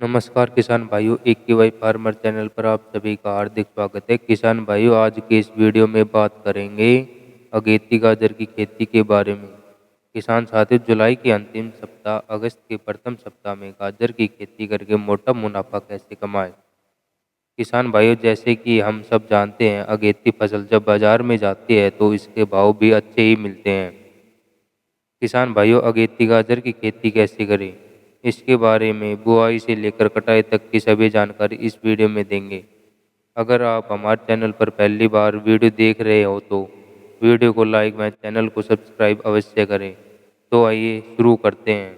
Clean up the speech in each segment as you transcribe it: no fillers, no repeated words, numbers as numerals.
नमस्कार किसान भाइयों, एक के वाई फार्मर चैनल पर आप सभी का हार्दिक स्वागत है। किसान भाइयों, आज के इस वीडियो में बात करेंगे अगेती गाजर की खेती के बारे में। किसान साथियों, जुलाई के अंतिम सप्ताह अगस्त के प्रथम सप्ताह में गाजर की खेती करके मोटा मुनाफा कैसे कमाएं। किसान भाइयों, जैसे कि हम सब जानते हैं, अगेती फसल जब बाजार में जाती है तो इसके भाव भी अच्छे ही मिलते हैं। किसान भाइयों, अगेती गाजर की खेती कैसे करें, इसके बारे में बुआई से लेकर कटाई तक की सभी जानकारी इस वीडियो में देंगे। अगर आप हमारे चैनल पर पहली बार वीडियो देख रहे हो तो वीडियो को लाइक व चैनल को सब्सक्राइब अवश्य करें। तो आइए शुरू करते हैं।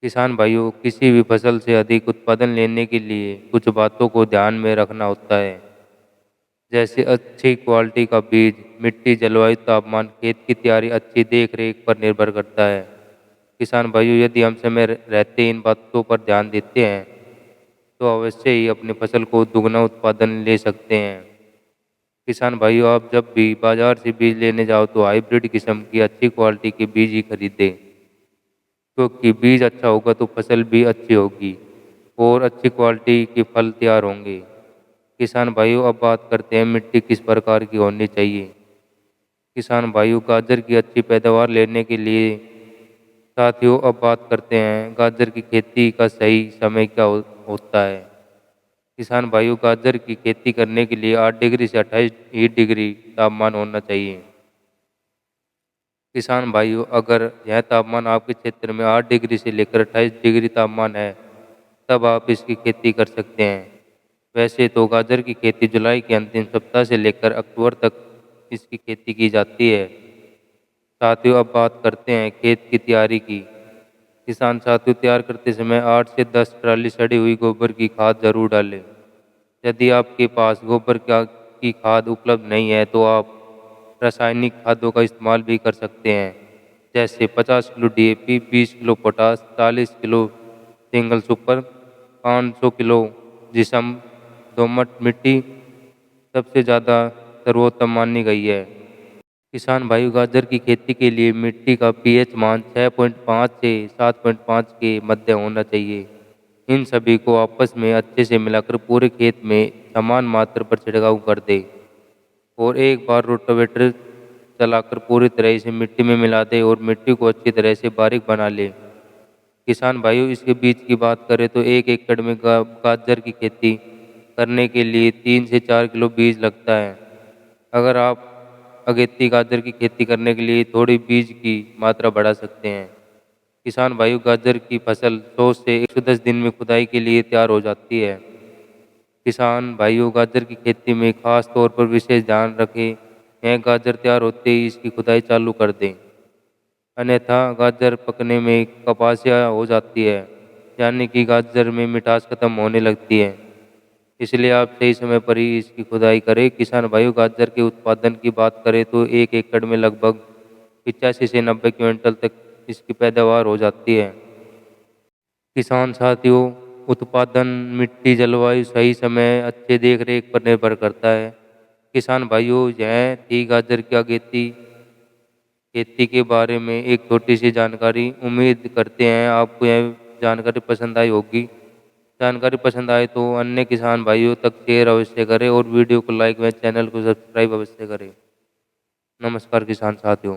किसान भाइयों, किसी भी फसल से अधिक उत्पादन लेने के लिए कुछ बातों को ध्यान में रखना होता है, जैसे अच्छी क्वालिटी का बीज, मिट्टी, जलवायु, तापमान, खेत की तैयारी, अच्छी देख रेख पर निर्भर करता है। किसान भाइयों, यदि हम समय रहते इन बातों पर ध्यान देते हैं तो अवश्य ही अपनी फसल को दुगना उत्पादन ले सकते हैं। किसान भाइयों, आप जब भी बाजार से बीज लेने जाओ तो हाइब्रिड किस्म की अच्छी क्वालिटी के बीज ही खरीदें, क्योंकि बीज अच्छा होगा तो फसल भी अच्छी होगी और अच्छी क्वालिटी के फल तैयार होंगे। किसान भाइयों, अब बात करते हैं मिट्टी किस प्रकार की होनी चाहिए। किसान भाइयों, गाजर की अच्छी पैदावार लेने के लिए साथियों अब बात करते हैं गाजर की खेती का सही समय क्या होता है। किसान भाइयों, गाजर की खेती करने के लिए 8 डिग्री से 28 डिग्री तापमान होना चाहिए। किसान भाइयों, अगर यह तापमान आपके क्षेत्र में 8 डिग्री से लेकर 28 डिग्री तापमान है तब आप इसकी खेती कर सकते हैं। वैसे तो गाजर की खेती जुलाई के अंतिम सप्ताह से लेकर अक्टूबर तक इसकी खेती की जाती है। साथियों, अब बात करते हैं खेत की तैयारी की। किसान साथियों, तैयार करते समय 8 से 10 ट्राली सड़ी हुई गोबर की खाद जरूर डालें। यदि आपके पास गोबर की खाद उपलब्ध नहीं है तो आप रासायनिक खादों का इस्तेमाल भी कर सकते हैं, जैसे 50 kilo DAP, 20 kilo potash, 40 kilo single super, 500 kilo जिसम। दोमट मिट्टी सबसे ज़्यादा सर्वोत्तम मानी गई है। किसान भाइयों, गाजर की खेती के लिए मिट्टी का पीएच मान 6.5 से 7.5 के मध्य होना चाहिए। इन सभी को आपस में अच्छे से मिलाकर पूरे खेत में समान मात्रा पर छिड़काव कर दें और एक बार रोटावेटर चलाकर पूरी तरह से मिट्टी में मिला दें और मिट्टी को अच्छी तरह से बारीक बना लें। किसान भाइयों, इसके बीज की बात करें तो 1 एकड़ में गाजर की खेती करने के लिए 3 से 4 किलो बीज लगता है। अगर आप अगेती गाजर की खेती करने के लिए थोड़ी बीज की मात्रा बढ़ा सकते हैं। किसान भाइयों, गाजर की फसल 100 से 110 दिन में खुदाई के लिए तैयार हो जाती है। किसान भाइयों, गाजर की खेती में खास तौर पर विशेष ध्यान रखें। यह गाजर तैयार होते ही इसकी खुदाई चालू कर दें, अन्यथा गाजर पकने में कपासिया हो जाती है, यानी कि गाजर में मिठास खत्म होने लगती है। इसलिए आप सही समय पर ही इसकी खुदाई करें। किसान भाइयों, गाजर के उत्पादन की बात करें तो 1 एकड़ में लगभग 85 से 90 क्विंटल तक इसकी पैदावार हो जाती है। किसान साथियों, उत्पादन मिट्टी, जलवायु, सही समय, अच्छे देख रेख पर निर्भर करता है। किसान भाइयों, यह थी गाजर की अगेती खेती के बारे में एक छोटी सी जानकारी। उम्मीद करते हैं आपको यह जानकारी पसंद आई होगी। जानकारी पसंद आए तो अन्य किसान भाइयों तक शेयर अवश्य करें और वीडियो को लाइक व चैनल को सब्सक्राइब अवश्य करें। नमस्कार किसान साथियों।